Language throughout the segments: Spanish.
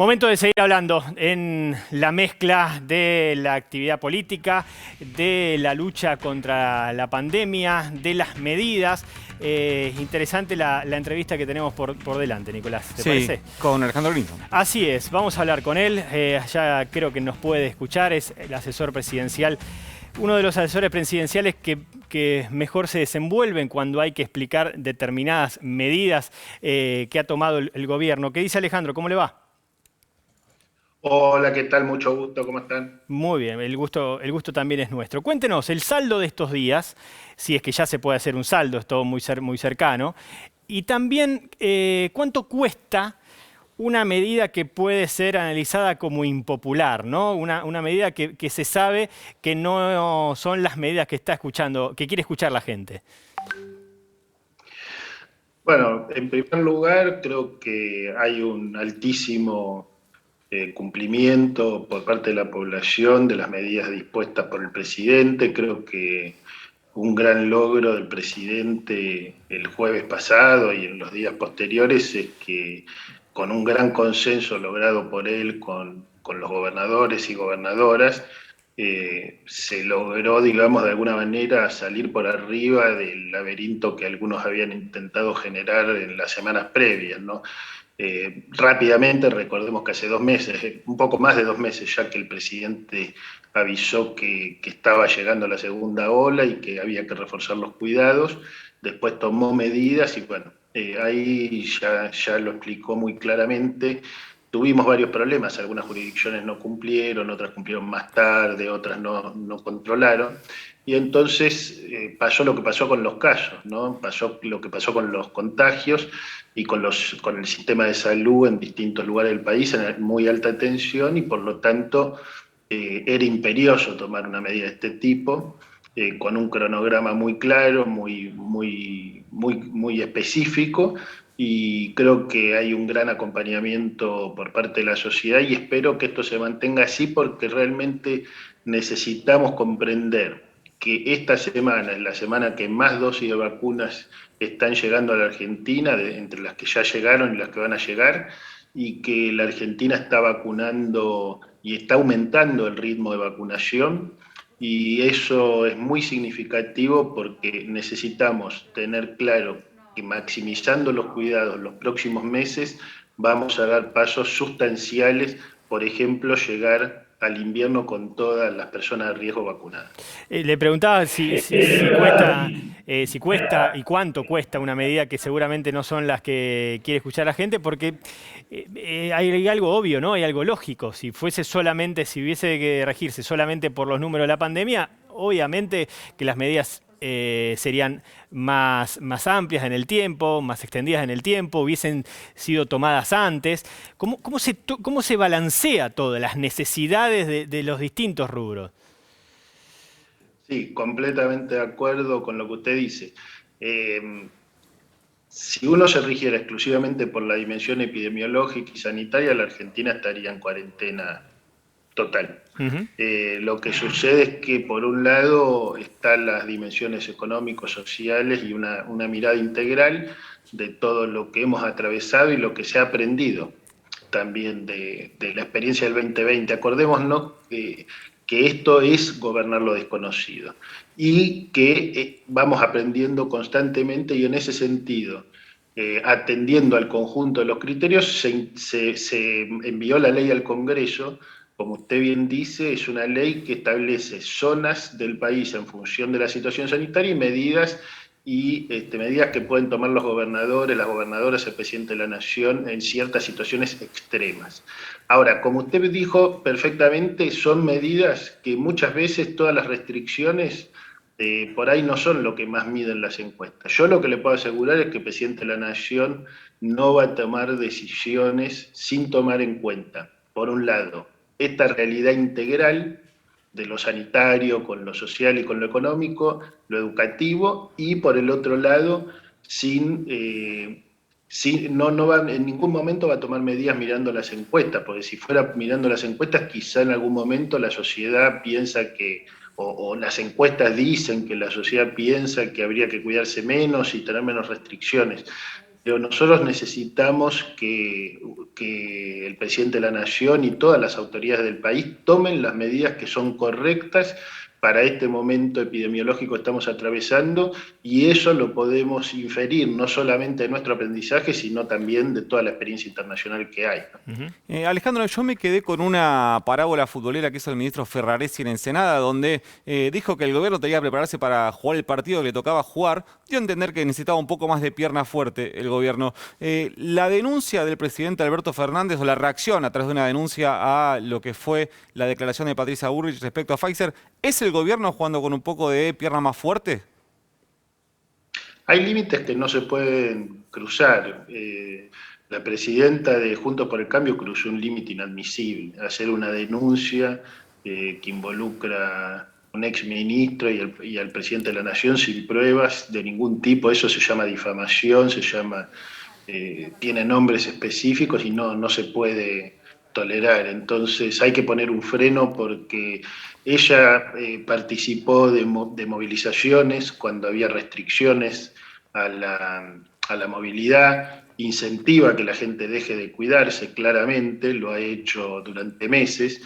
Momento de seguir hablando en la mezcla de la actividad política, de la lucha contra la pandemia, de las medidas. Interesante la entrevista que tenemos por delante, Nicolás, ¿te Sí, parece? con Alejandro Linton. Así es, vamos a hablar con él. Ya creo que nos puede escuchar, es el asesor presidencial. Uno de los asesores presidenciales que mejor se desenvuelven cuando hay que explicar determinadas medidas que ha tomado el gobierno. ¿Qué dice Alejandro? ¿Cómo le va? Hola, ¿qué tal? Mucho gusto, ¿cómo están? Muy bien, el gusto también es nuestro. Cuéntenos, el saldo de estos días, si es que ya se puede hacer un saldo, es todo muy cercano, y también cuánto cuesta una medida que puede ser analizada como impopular, ¿no? Una medida que se sabe que no son las medidas que está escuchando, que quiere escuchar la gente. Bueno, en primer lugar, creo que hay un altísimo cumplimiento por parte de la población de las medidas dispuestas por el presidente. Creo que un gran logro del presidente el jueves pasado y en los días posteriores es que con un gran consenso logrado por él con los gobernadores y gobernadoras, se logró, digamos, de alguna manera salir por arriba del laberinto que algunos habían intentado generar en las semanas previas, ¿no? Rápidamente, recordemos que hace 2 meses, un poco más de 2 meses ya que el presidente avisó que estaba llegando la segunda ola y que había que reforzar los cuidados, después tomó medidas y bueno, ahí ya lo explicó muy claramente. Tuvimos varios problemas, algunas jurisdicciones no cumplieron, otras cumplieron más tarde, otras no controlaron. Y entonces pasó lo que pasó con los casos, ¿no? Pasó lo que pasó con los contagios y con el sistema de salud en distintos lugares del país en muy alta tensión y por lo tanto era imperioso tomar una medida de este tipo, con un cronograma muy claro, muy específico, y creo que hay un gran acompañamiento por parte de la sociedad y espero que esto se mantenga así porque realmente necesitamos comprender que esta semana es la semana que más dosis de vacunas están llegando a la Argentina, entre las que ya llegaron y las que van a llegar, y que la Argentina está vacunando y está aumentando el ritmo de vacunación, y eso es muy significativo porque necesitamos tener claro que maximizando los cuidados los próximos meses vamos a dar pasos sustanciales, por ejemplo, llegar al invierno con todas las personas de riesgo vacunadas. Le preguntaba si cuesta, si cuesta y cuánto cuesta una medida que seguramente no son las que quiere escuchar la gente, porque hay algo obvio, ¿no? Hay algo lógico. Si fuese solamente, si hubiese que regirse solamente por los números de la pandemia, obviamente que las medidas serían más amplias en el tiempo, más extendidas en el tiempo, hubiesen sido tomadas antes. ¿Cómo se balancea todas las necesidades de los distintos rubros? Sí, completamente de acuerdo con lo que usted dice. Eh, si uno se rigiera exclusivamente por la dimensión epidemiológica y sanitaria, la Argentina estaría en cuarentena total. Ujú. Lo que sucede es que por un lado están las dimensiones económicos, sociales y una mirada integral de todo lo que hemos atravesado y lo que se ha aprendido también de la experiencia del 2020. Acordémonos que esto es gobernar lo desconocido y que vamos aprendiendo constantemente y en ese sentido, atendiendo al conjunto de los criterios, se envió la ley al Congreso. Como usted bien dice, es una ley que establece zonas del país en función de la situación sanitaria y medidas que pueden tomar los gobernadores, las gobernadoras, el presidente de la Nación en ciertas situaciones extremas. Ahora, como usted dijo perfectamente, son medidas que muchas veces todas las restricciones por ahí no son lo que más miden las encuestas. Yo lo que le puedo asegurar es que el presidente de la Nación no va a tomar decisiones sin tomar en cuenta, por un lado, esta realidad integral de lo sanitario, con lo social y con lo económico, lo educativo, y por el otro lado, no va, en ningún momento va a tomar medidas mirando las encuestas, porque si fuera mirando las encuestas, quizá en algún momento la sociedad piensa que, o las encuestas dicen que la sociedad piensa que habría que cuidarse menos y tener menos restricciones. Pero nosotros necesitamos que el presidente de la Nación y todas las autoridades del país tomen las medidas que son correctas para este momento epidemiológico que estamos atravesando, y eso lo podemos inferir no solamente de nuestro aprendizaje, sino también de toda la experiencia internacional que hay. Alejandro, yo me quedé con una parábola futbolera que hizo el ministro Ferraresi en Ensenada, donde dijo que el gobierno tenía que prepararse para jugar el partido que le tocaba jugar. Dio a entender que necesitaba un poco más de pierna fuerte el gobierno. La denuncia del presidente Alberto Fernández, o la reacción a través de una denuncia a lo que fue la declaración de Patricia Bullrich respecto a Pfizer, ¿es el gobierno jugando con un poco de pierna más fuerte? Hay límites que no se pueden cruzar. La presidenta de Juntos por el Cambio cruzó un límite inadmisible, hacer una denuncia que involucra a un exministro y al presidente de la Nación sin pruebas de ningún tipo. Eso se llama difamación, tiene nombres específicos y no se puede tolerar. Entonces hay que poner un freno, porque ella participó de movilizaciones cuando había restricciones a la movilidad, incentiva que la gente deje de cuidarse, claramente, lo ha hecho durante meses.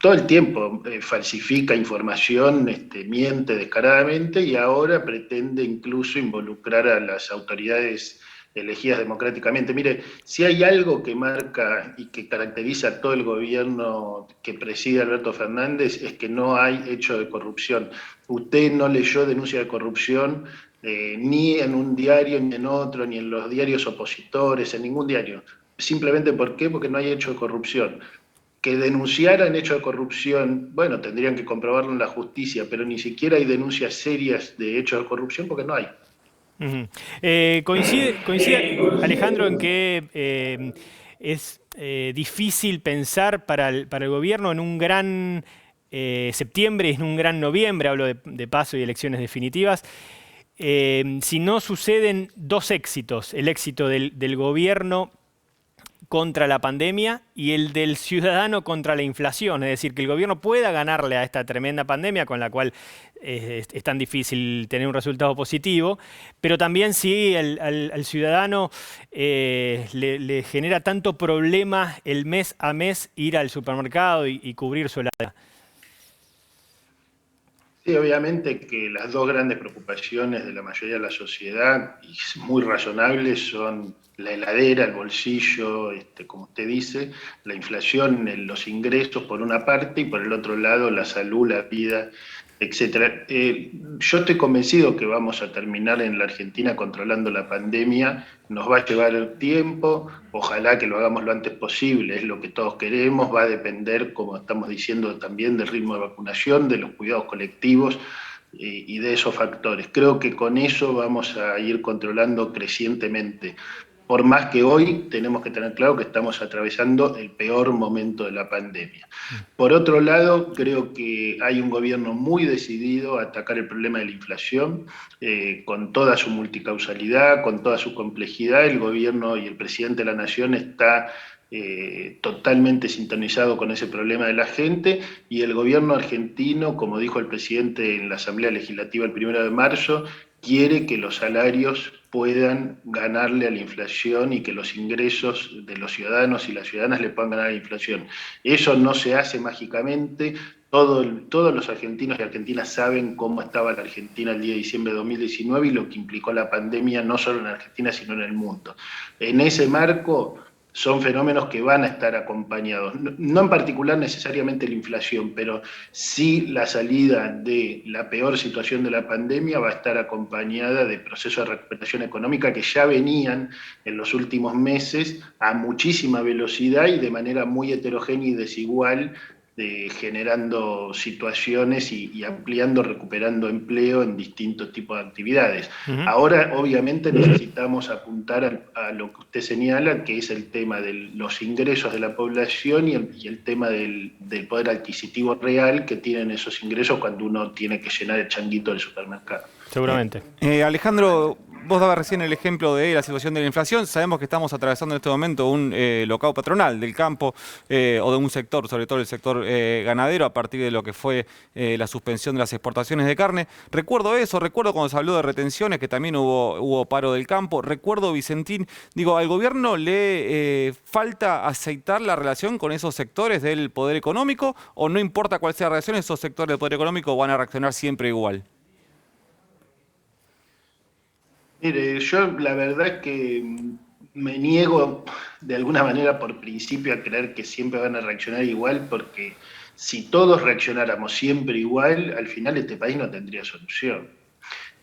Todo el tiempo falsifica información, miente descaradamente, y ahora pretende incluso involucrar a las autoridades elegidas democráticamente. Mire, si hay algo que marca y que caracteriza a todo el gobierno que preside Alberto Fernández, es que no hay hecho de corrupción. Usted no leyó denuncia de corrupción ni en un diario, ni en otro, ni en los diarios opositores, en ningún diario. Simplemente, ¿por qué? Porque no hay hecho de corrupción. Que denunciaran hecho de corrupción, bueno, tendrían que comprobarlo en la justicia, pero ni siquiera hay denuncias serias de hechos de corrupción porque no hay. Coincide, Alejandro, en que es difícil pensar para el gobierno en un gran septiembre y en un gran noviembre, hablo de paso y elecciones definitivas, si no suceden dos éxitos: el éxito del gobierno contra la pandemia y el del ciudadano contra la inflación. Es decir, que el gobierno pueda ganarle a esta tremenda pandemia con la cual es tan difícil tener un resultado positivo, pero también si al ciudadano le genera tanto problema el mes a mes ir al supermercado y cubrir su heladera. Sí, obviamente que las dos grandes preocupaciones de la mayoría de la sociedad, y muy razonables, son la heladera, el bolsillo, como usted dice, la inflación, los ingresos por una parte, y por el otro lado la salud, la vida, etcétera. Yo estoy convencido que vamos a terminar en la Argentina controlando la pandemia. Nos va a llevar tiempo, ojalá que lo hagamos lo antes posible, es lo que todos queremos. Va a depender, como estamos diciendo, también del ritmo de vacunación, de los cuidados colectivos y de esos factores. Creo que con eso vamos a ir controlando crecientemente, por más que hoy tenemos que tener claro que estamos atravesando el peor momento de la pandemia. Por otro lado, creo que hay un gobierno muy decidido a atacar el problema de la inflación, con toda su multicausalidad, con toda su complejidad. El gobierno y el presidente de la Nación está totalmente sintonizado con ese problema de la gente, y el gobierno argentino, como dijo el presidente en la Asamblea Legislativa el 1 de marzo, quiere que los salarios puedan ganarle a la inflación y que los ingresos de los ciudadanos y las ciudadanas le puedan ganar a la inflación. Eso no se hace mágicamente. Todos los argentinos y argentinas saben cómo estaba la Argentina el día de diciembre de 2019 y lo que implicó la pandemia, no solo en Argentina, sino en el mundo. En ese marco son fenómenos que van a estar acompañados, no en particular necesariamente la inflación, pero sí la salida de la peor situación de la pandemia va a estar acompañada de procesos de recuperación económica que ya venían en los últimos meses a muchísima velocidad y de manera muy heterogénea y desigual, generando situaciones y ampliando, recuperando empleo en distintos tipos de actividades. Ahora, obviamente, necesitamos apuntar a lo que usted señala, que es el tema de los ingresos de la población y el tema del poder adquisitivo real que tienen esos ingresos cuando uno tiene que llenar el changuito del supermercado. Seguramente. Alejandro, vos dabas recién el ejemplo de la situación de la inflación. Sabemos que estamos atravesando en este momento un locao patronal del campo o de un sector, sobre todo el sector ganadero, a partir de lo que fue la suspensión de las exportaciones de carne. Recuerdo eso, recuerdo cuando se habló de retenciones, que también hubo paro del campo. Recuerdo, Vicentín, digo, ¿al gobierno le falta aceitar la relación con esos sectores del poder económico o no importa cuál sea la relación, esos sectores del poder económico van a reaccionar siempre igual? Mire, yo la verdad que me niego de alguna manera por principio a creer que siempre van a reaccionar igual, porque si todos reaccionáramos siempre igual, al final este país no tendría solución.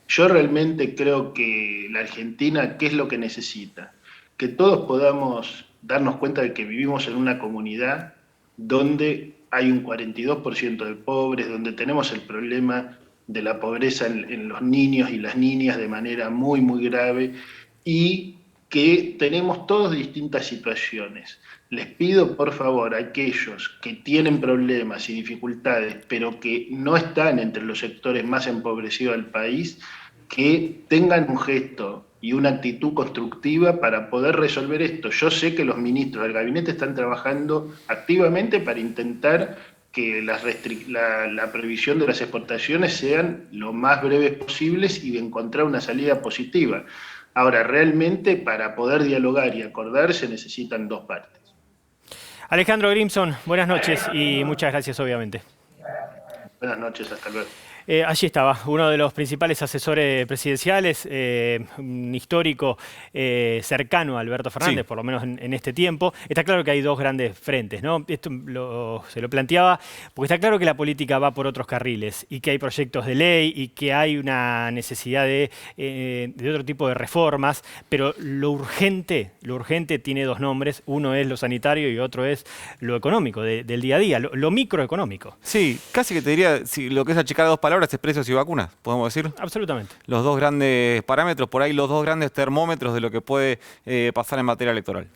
Yo realmente creo que la Argentina, ¿qué es lo que necesita? Que todos podamos darnos cuenta de que vivimos en una comunidad donde hay un 42% de pobres, donde tenemos el problema de la pobreza en los niños y las niñas de manera muy, muy grave, y que tenemos todos distintas situaciones. Les pido, por favor, a aquellos que tienen problemas y dificultades, pero que no están entre los sectores más empobrecidos del país, que tengan un gesto y una actitud constructiva para poder resolver esto. Yo sé que los ministros del gabinete están trabajando activamente para intentar que la prohibición de las exportaciones sean lo más breves posibles y de encontrar una salida positiva. Ahora, realmente para poder dialogar y acordar se necesitan dos partes. Alejandro Grimson, buenas noches y muchas gracias, obviamente. Buenas noches, hasta luego. Allí estaba, uno de los principales asesores presidenciales, un histórico cercano a Alberto Fernández, Sí. por lo menos en este tiempo. Está claro que hay dos grandes frentes, ¿no? Esto se lo planteaba porque está claro que la política va por otros carriles y que hay proyectos de ley y que hay una necesidad de otro tipo de reformas, pero lo urgente tiene dos nombres. Uno es lo sanitario y otro es lo económico, del día a día, lo microeconómico. Sí, casi que te diría, si lo que es achicar a dos palabras es precios y vacunas, podemos decir. Absolutamente. Los dos grandes parámetros, por ahí los dos grandes termómetros de lo que puede pasar en materia electoral.